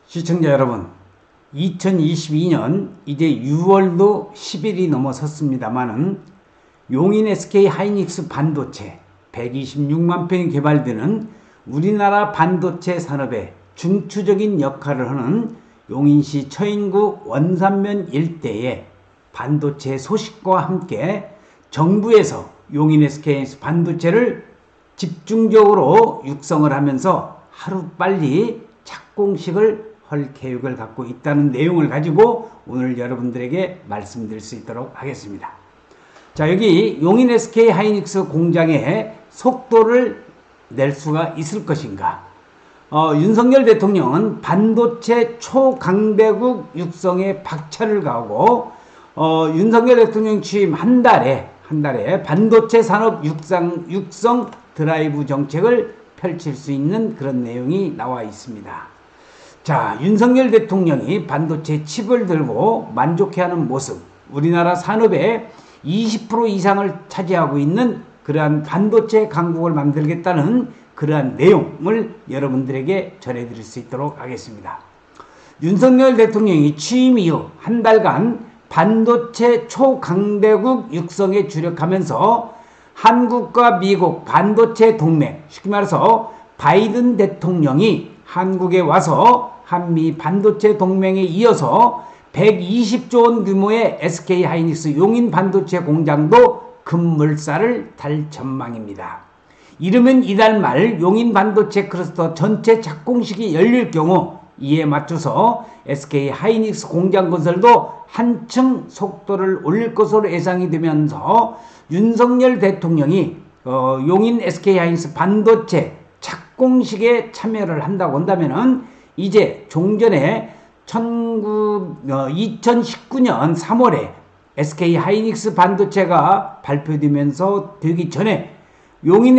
시청자 여러분, 2022년 이제 6월도 10일이 넘어섰습니다만은 용인 SK 하이닉스 반도체 126만 평이 개발되는 우리나라 반도체 산업의 중추적인 역할을 하는 용인시 처인구 원산면 일대의 반도체 소식과 함께 정부에서 용인 SK 반도체를 집중적으로 육성을 하면서 하루빨리 착공식을 할 계획을 갖고 있다는 내용을 가지고 오늘 여러분들에게 말씀드릴 수 있도록 하겠습니다. 자, 여기 용인 SK 하이닉스 공장에 속도를 낼 수가 있을 것인가? 윤석열 대통령은 반도체 초강대국 육성에 박차를 가하고 윤석열 대통령 취임 한 달에 반도체 산업 육성 드라이브 정책을 펼칠 수 있는 그런 내용이 나와 있습니다. 자, 윤석열 대통령이 반도체 칩을 들고 만족해하는 모습, 우리나라 산업의 20% 이상을 차지하고 있는 그러한 반도체 강국을 만들겠다는 그러한 내용을 여러분들에게 전해드릴 수 있도록 하겠습니다. 윤석열 대통령이 취임 이후 한 달간 반도체 초강대국 육성에 주력하면서 한국과 미국 반도체 동맹, 쉽게 말해서 바이든 대통령이 한국에 와서 한미 반도체 동맹에 이어서 120조 원 규모의 SK 하이닉스 용인 반도체 공장도 급물살을 탈 전망입니다. 이르면 이달 말 용인 반도체 클러스터 전체 착공식이 열릴 경우 이에 맞춰서 SK 하이닉스 공장 건설도 한층 속도를 올릴 것으로 예상이 되면서 윤석열 대통령이 용인 SK 하이닉스 반도체 착공식에 참여를 한다고 한다면은 이제 종전에 2019년 3월에 SK 하이닉스 반도체가 발표되면서 되기 전에 용인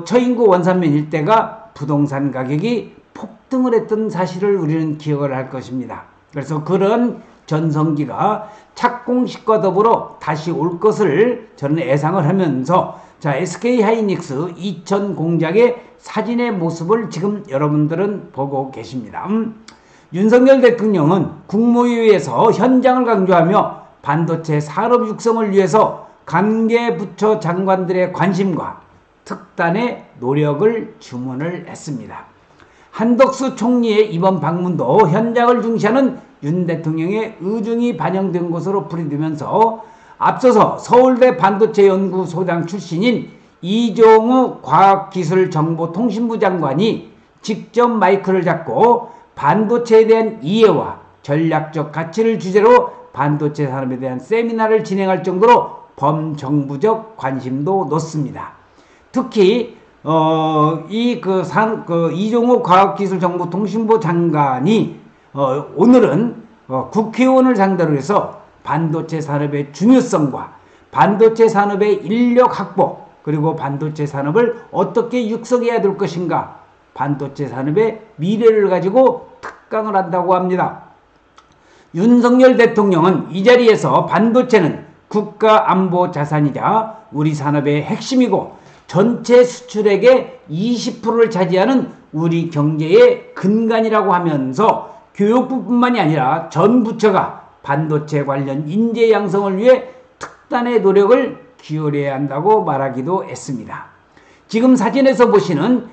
처인구 원산면 일대가 부동산 가격이 폭등을 했던 사실을 우리는 기억을 할 것입니다. 그래서 그런 전성기가 착공식과 더불어 다시 올 것을 저는 예상을 하면서 자, SK 하이닉스 이천 공장의 사진의 모습을 지금 여러분들은 보고 계십니다. 윤석열 대통령은 국무회의에서 현장을 강조하며 반도체 산업 육성을 위해서 관계 부처 장관들의 관심과 특단의 노력을 주문을 했습니다. 한덕수 총리의 이번 방문도 현장을 중시하는 윤 대통령의 의중이 반영된 것으로 풀이되면서 앞서서 서울대 반도체연구소장 출신인 이종우 과학기술정보통신부 장관이 직접 마이크를 잡고 반도체에 대한 이해와 전략적 가치를 주제로 반도체 산업에 대한 세미나를 진행할 정도로 범정부적 관심도 높습니다. 특히 이종우 과학기술정보통신부 장관이 오늘은 국회의원을 상대로 해서 반도체 산업의 중요성과 반도체 산업의 인력 확보 그리고 반도체 산업을 어떻게 육성해야 될 것인가 반도체 산업의 미래를 가지고 특강을 한다고 합니다. 윤석열 대통령은 이 자리에서 반도체는 국가 안보 자산이자 우리 산업의 핵심이고 전체 수출액의 20%를 차지하는 우리 경제의 근간이라고 하면서 교육부뿐만이 아니라 전 부처가 반도체 관련 인재 양성을 위해 특단의 노력을 기울여야 한다고 말하기도 했습니다. 지금 사진에서 보시는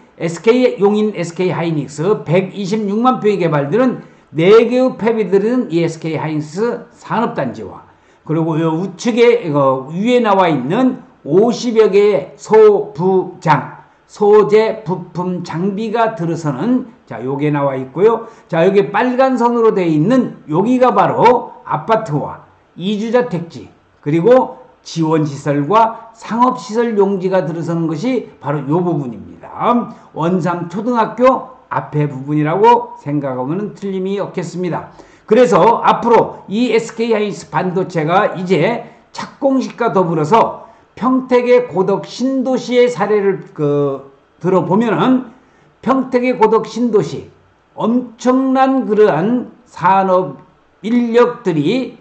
용인 SK 하이닉스 126만 평이 개발되는 4개의 팹이 이 SK 하이닉스 산업단지와 그리고 이 우측에 위에 나와 있는 50여 개의 소부장, 소재, 부품, 장비가 들어서는 자, 요게 나와 있고요. 자, 여기 빨간 선으로 되어 있는 여기가 바로 아파트와 이주자택지 그리고 지원시설과 상업시설 용지가 들어서는 것이 바로 요 부분입니다. 원삼 초등학교 앞에 부분이라고 생각하면 틀림이 없겠습니다. 그래서 앞으로 이 SK 하이닉스 반도체가 이제 착공식과 더불어서 평택의 고덕 신도시의 사례를 들어보면은 평택의 고덕 신도시 엄청난 그러한 산업 인력들이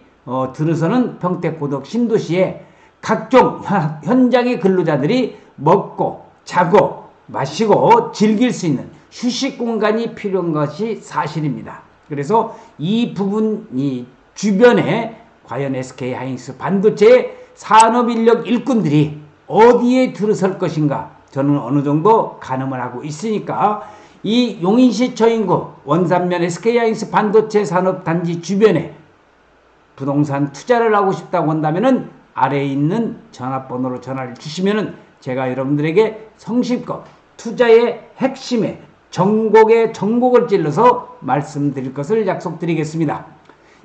들어서는 평택 고덕 신도시에 각종 현장의 근로자들이 먹고 자고 마시고 즐길 수 있는 휴식 공간이 필요한 것이 사실입니다. 그래서 이 부분이 주변에 과연 SK하이닉스 반도체 산업인력 일꾼들이 어디에 들어설 것인가, 저는 어느 정도 가늠을 하고 있으니까 이 용인시 처인구 원산면 SK하이닉스 반도체 산업단지 주변에 부동산 투자를 하고 싶다고 한다면은 아래에 있는 전화번호로 전화를 주시면은 제가 여러분들에게 성실껏 투자의 핵심에 전곡을 찔러서 말씀드릴 것을 약속드리겠습니다.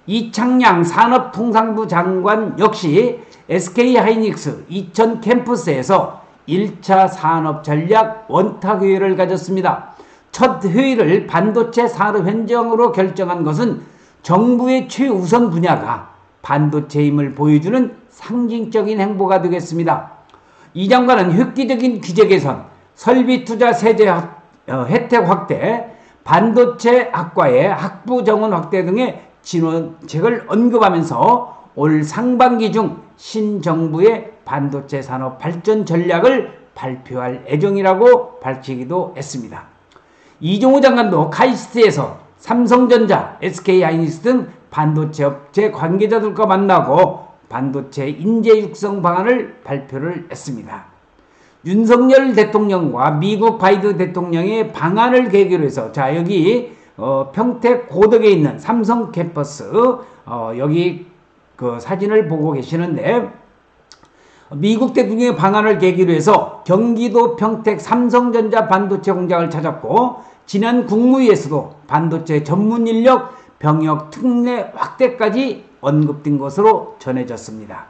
이창양 산업통상부 장관 역시 SK하이닉스 이천 캠퍼스에서 1차 산업전략 원탁회의를 가졌습니다. 첫 회의를 반도체 산업 현장으로 결정한 것은 정부의 최우선 분야가 반도체임을 보여주는 상징적인 행보가 되겠습니다. 이 장관은 획기적인 규제 개선, 설비 투자 세제 혜택 확대, 반도체 학과의 학부 정원 확대 등의 진원책을 언급하면서 올 상반기 중 신정부의 반도체 산업 발전 전략을 발표할 예정이라고 밝히기도 했습니다. 이종호 장관도 카이스트에서 삼성전자, SK하이닉스 등 반도체 업체 관계자들과 만나고 반도체 인재 육성 방안을 발표를 했습니다. 윤석열 대통령과 미국 바이든 대통령의 방안을 계기로 해서, 자, 여기 평택 고덕에 있는 삼성 캠퍼스, 여기 그 사진을 보고 계시는데, 미국 대통령의 방안을 계기로 해서 경기도 평택 삼성전자 반도체 공장을 찾았고, 지난 국무회에서도 반도체 전문 인력 병역 특례 확대까지 언급된 것으로 전해졌습니다.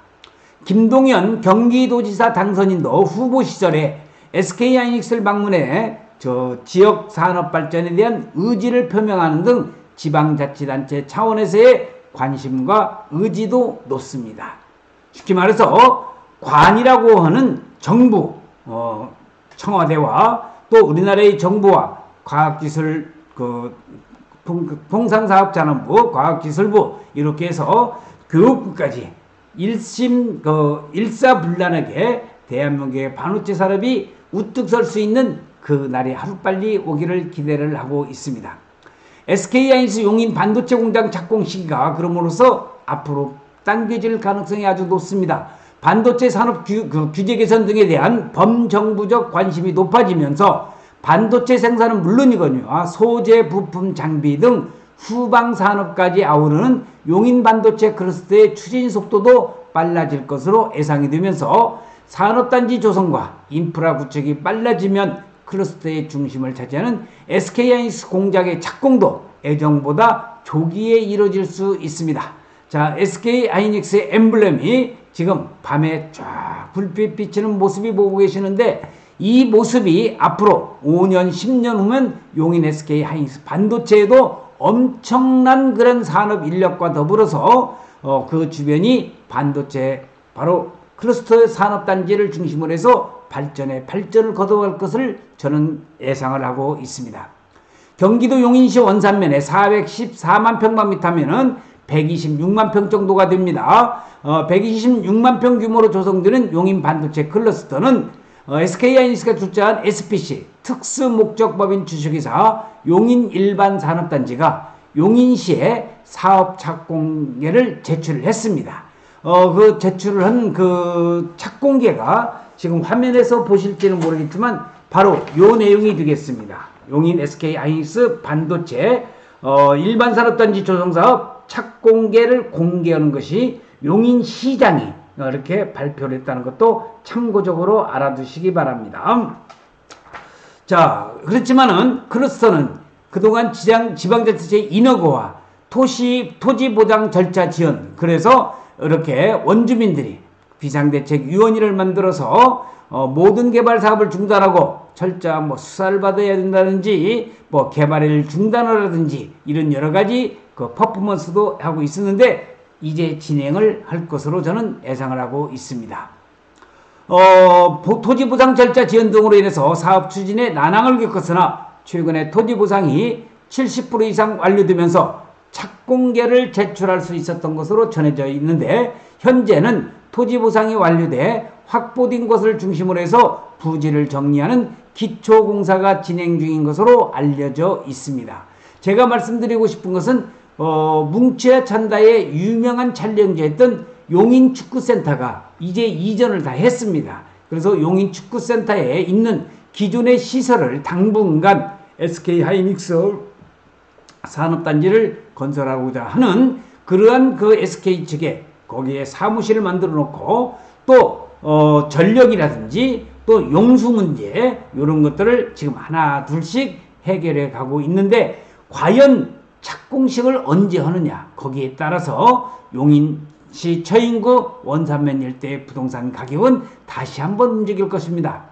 김동연 경기도지사 당선인도 후보 시절에 SK하이닉스를 방문해 지역 산업 발전에 대한 의지를 표명하는 등 지방자치단체 차원에서의 관심과 의지도 높습니다. 쉽게 말해서 관이라고 하는 정부, 청와대와 또 우리나라의 정부와 과학기술 통상사업자원부, 과학기술부 이렇게 해서 교육부까지 일사불란하게 대한민국의 반도체 산업이 우뚝 설 수 있는 그 날이 하루빨리 오기를 기대를 하고 있습니다. SK하이닉스 용인 반도체 공장 착공 시기가 그럼으로써 앞으로 당겨질 가능성이 아주 높습니다. 반도체 산업 규제 개선 등에 대한 범정부적 관심이 높아지면서 반도체 생산은 물론이거니와 소재, 부품, 장비 등 후방 산업까지 아우르는 용인 반도체 클러스터의 추진 속도도 빨라질 것으로 예상이 되면서 산업단지 조성과 인프라 구축이 빨라지면 클러스터의 중심을 차지하는 SK하이닉스 공장의 착공도 예정보다 조기에 이루어질 수 있습니다. 자, SK하이닉스의 엠블렘이 지금 밤에 쫙 불빛 비치는 모습이 보고 계시는데, 이 모습이 앞으로 5년, 10년 후면 용인 SK하이닉스 반도체에도 엄청난 그런 산업 인력과 더불어서 그 주변이 반도체 바로 클러스터 산업단지를 중심으로 해서 발전을 거둬갈 것을 저는 예상을 하고 있습니다. 경기도 용인시 원산면에 414만 평방미터면은 126만 평 정도가 됩니다. 126만 평 규모로 조성되는 용인 반도체 클러스터는 SK하이닉스가 출자한 SPC 특수목적법인 주식회사 용인 일반산업단지가 용인시에 사업 착공계를 제출을 했습니다. 그 제출을 한 그 착공계가 지금 화면에서 보실지는 모르겠지만 바로 요 내용이 되겠습니다. 용인 SK하이닉스 반도체 일반산업단지 조성사업 착공계를 공개하는 것이 용인시장이 이렇게 발표를 했다는 것도 참고적으로 알아두시기 바랍니다. 자, 그렇지만은 클러스터는 그동안 지방자치제 인허가와 토지보장 절차 지연, 그래서 이렇게 원주민들이 비상대책위원회를 만들어서 모든 개발 사업을 중단하고 철저한 수사를 받아야 된다든지 개발을 중단하라든지 이런 여러 가지 그 퍼포먼스도 하고 있었는데, 이제 진행을 할 것으로 저는 예상을 하고 있습니다. 토지보상 절차 지연 등으로 인해서 사업 추진에 난항을 겪었으나 최근에 토지보상이 70% 이상 완료되면서 착공계를 제출할 수 있었던 것으로 전해져 있는데, 현재는 토지보상이 완료돼 확보된 것을 중심으로 해서 부지를 정리하는 기초공사가 진행 중인 것으로 알려져 있습니다. 제가 말씀드리고 싶은 것은 뭉치와 찬다의 유명한 촬영지였던 용인축구센터가 이제 이전을 다 했습니다. 그래서 용인축구센터에 있는 기존의 시설을 당분간 SK하이닉스 산업단지를 건설하고자 하는 그러한 그 SK 측에 거기에 사무실을 만들어 놓고 또 전력이라든지 또 용수 문제 이런 것들을 지금 하나 둘씩 해결해 가고 있는데 과연 착공식을 언제 하느냐 거기에 따라서 용인시 처인구 원산면 일대의 부동산 가격은 다시 한번 움직일 것입니다.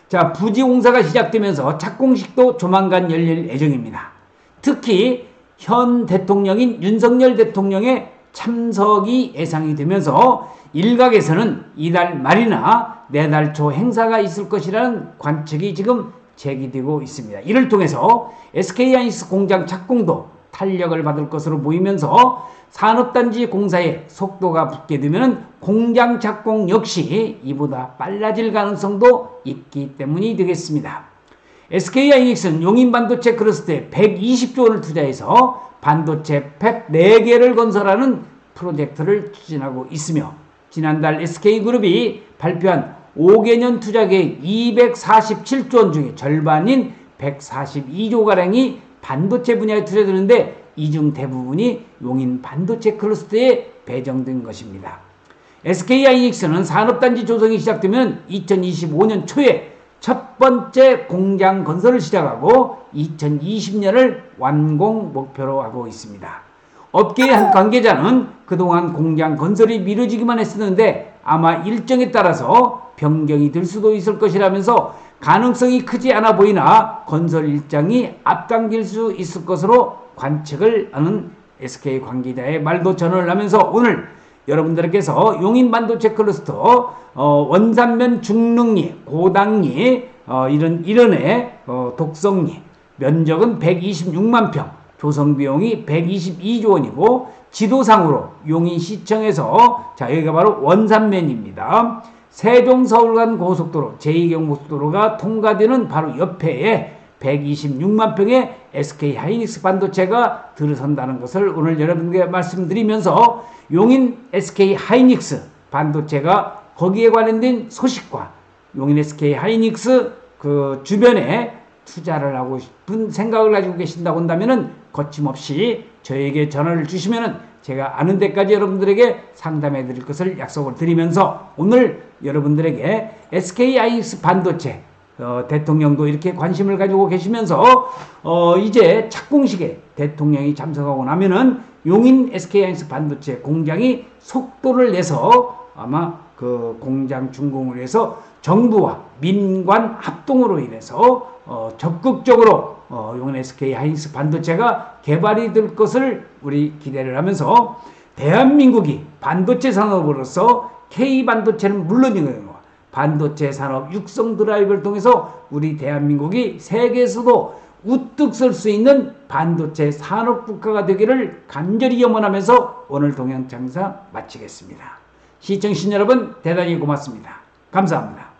자, 부지 공사가 시작되면서 착공식도 조만간 열릴 예정입니다. 특히 현 대통령인 윤석열 대통령의 참석이 예상이 되면서 일각에서는 이달 말이나 내달 초 행사가 있을 것이라는 관측이 지금 제기되고 있습니다. 이를 통해서 SK하이닉스 공장 착공도 탄력을 받을 것으로 보이면서 산업단지 공사에 속도가 붙게 되면 공장 착공 역시 이보다 빨라질 가능성도 있기 때문이 되겠습니다. SK하이닉스는 용인반도체 클러스터에 120조 원을 투자해서 반도체 팹 4개를 건설하는 프로젝트를 추진하고 있으며 지난달 SK그룹이 발표한 5개년 투자계획 247조 원 중에 절반인 142조가량이 반도체 분야에 투자되는데 이 중 대부분이 용인 반도체 클러스터에 배정된 것입니다. SK하이닉스는 산업단지 조성이 시작되면 2025년 초에 첫 번째 공장 건설을 시작하고 2020년을 완공 목표로 하고 있습니다. 업계의 한 관계자는 그동안 공장 건설이 미뤄지기만 했었는데 아마 일정에 따라서 변경이 될 수도 있을 것이라면서 가능성이 크지 않아 보이나 건설 일정이 앞당길 수 있을 것으로 관측을 하는 SK 관계자의 말도 전언을 하면서 오늘 여러분들께서 용인 반도체 클러스터 원산면 중릉리, 고당리, 이런에 독성리 면적은 126만 평, 조성비용이 122조 원이고 지도상으로 용인시청에서 자 여기가 바로 원산면입니다. 세종 서울 간 고속도로 제2경부고속도로가 통과되는 바로 옆에 126만 평의 SK하이닉스 반도체가 들어선다는 것을 오늘 여러분께 말씀드리면서 용인 SK하이닉스 반도체가 거기에 관련된 소식과 용인 SK하이닉스 그 주변에 투자를 하고 싶은 생각을 가지고 계신다고 한다면은 거침없이 저에게 전화를 주시면은 제가 아는 데까지 여러분들에게 상담해 드릴 것을 약속을 드리면서 오늘 여러분들에게 SK하이닉스 반도체 대통령도 이렇게 관심을 가지고 계시면서 이제 착공식에 대통령이 참석하고 나면은 용인 SK하이닉스 반도체 공장이 속도를 내서 아마 그 공장 준공을 해서 정부와 민관 합동으로 인해서 적극적으로 용인 SK하이닉스 반도체가 개발이 될 것을 우리 기대를 하면서 대한민국이 반도체 산업으로서 K반도체는 물론이고 반도체 산업 육성 드라이브를 통해서 우리 대한민국이 세계에서도 우뚝 설 수 있는 반도체 산업 국가가 되기를 간절히 염원하면서 오늘 동영상사 마치겠습니다. 시청신 여러분 대단히 고맙습니다. 감사합니다.